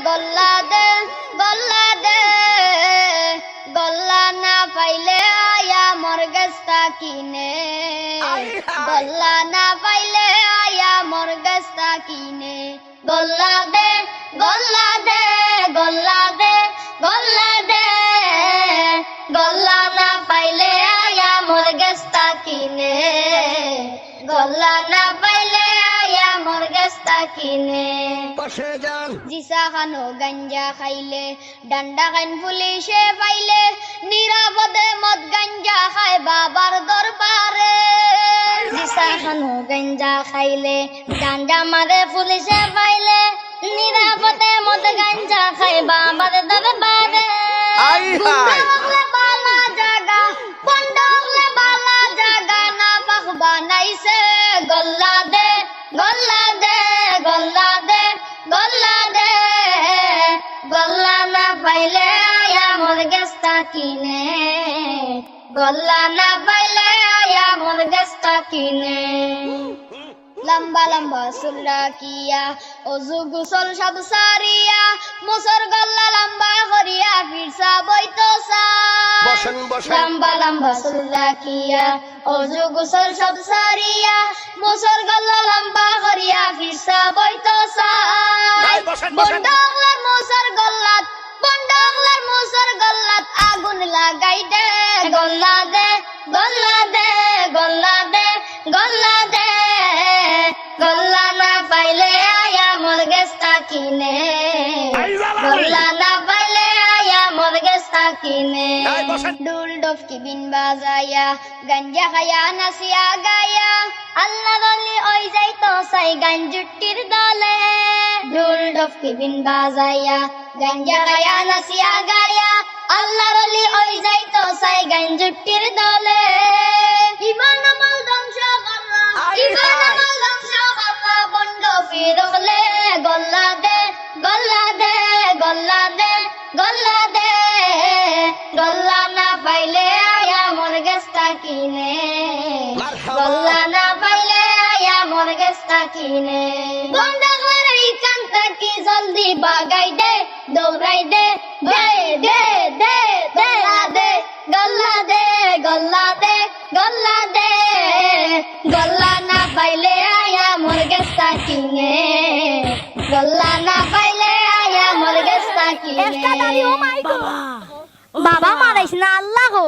গল্লা দে গল্লা দে গল্লা না পাইলে আয়া মোর গস্তা কিনে গল্লা না পাইলে আয়া মোর গস্তা কিনে গল্লা দে গল্লা দে গল্লা দে গল্লা দে গল্লা না পাইলে আয়া মোর গস্তা কিনে গল্লা না পাইলে আয়া মোর গস্তা কিনে জিসা খানো গাঞ্জা খাইলে ডান্ডা খান পুলিশে পাইলে নিরাপদে মদ গাঞ্জা খায় বাবার দরবারে জিসা খানো গাঞ্জা খাইলে ডান্ডা মারে পুলিশে পাইলে নিরাপদে মদ গাঞ্জা খায় বাবার দরবারে গুন্ডা বালা জাগা বন্ডলে বালা জাগা না পাখ বানাইছে গল্লা দে গল্লা দে গল্লা দে গল্লা দে গল্লা না পাইলে আয়া মোর গস্তা কিনে গল্লা না পাইলে আয়া মোর গস্তা কিনে লম্বা লম্বা সুল্লা কিয়া অজু গুসল সব সারিয়া মুসর গল্লা লম্বা করিয়া ফিরসা বইতসা লম্বা লম্বা সুল্লা কিয়া অজু গুসল সব সারিয়া মুসর গল্লা লম্বা করিয়া ফিরসা বইতসা বন্ডগলার মুসর গল্লাত বন্ডগলার মুসর গল্লাত আগুন লাগাই দে গল্লা দে গল্লা দে গল্লা দে গল্লা দে গল্লা না পাইলে আয়া মোর গস্তা কিনে গল্লা না পাইলে আয়া মোর গস্তা কিনে ডুল ডফকি বিন বাজায়া গঞ্জা খায়া নাসিয়া গায়া আল্লাহ বলি ওই যাইতো সাই গঞ্জুটির দলে ডুল ডফকি বিন বাজায়া গঞ্জা খায়া নাসিয়া গায়া আল্লাহ বলি ওই যাইতো সাই গঞ্জুটির দলে ইমান আমল ধ্বংস করলা ইমান আমল ধ্বংস করলা বন্ড ফিরলে গল্লা দে গল্লা দে গল্লা দে গল্লা দে গল্লা না পাইলে আয়া মোর গস্তা কিনে গল্লা না পাইলে আয়া মোর গস্তা কিনে বন্ডগলার এই কান্তা কি জলদি বাগাই দে দৌড়াই দে দে দে দে গল্লা দে গল্লা দে গল্লা দে গল্লা দে গল্লা না পাইলে আয়া মোর গস্তা কিনে গল্লা না পাইলে আয়া মোর গস্তা কিনে বাবা মারাইছ না আল্লাহ গো।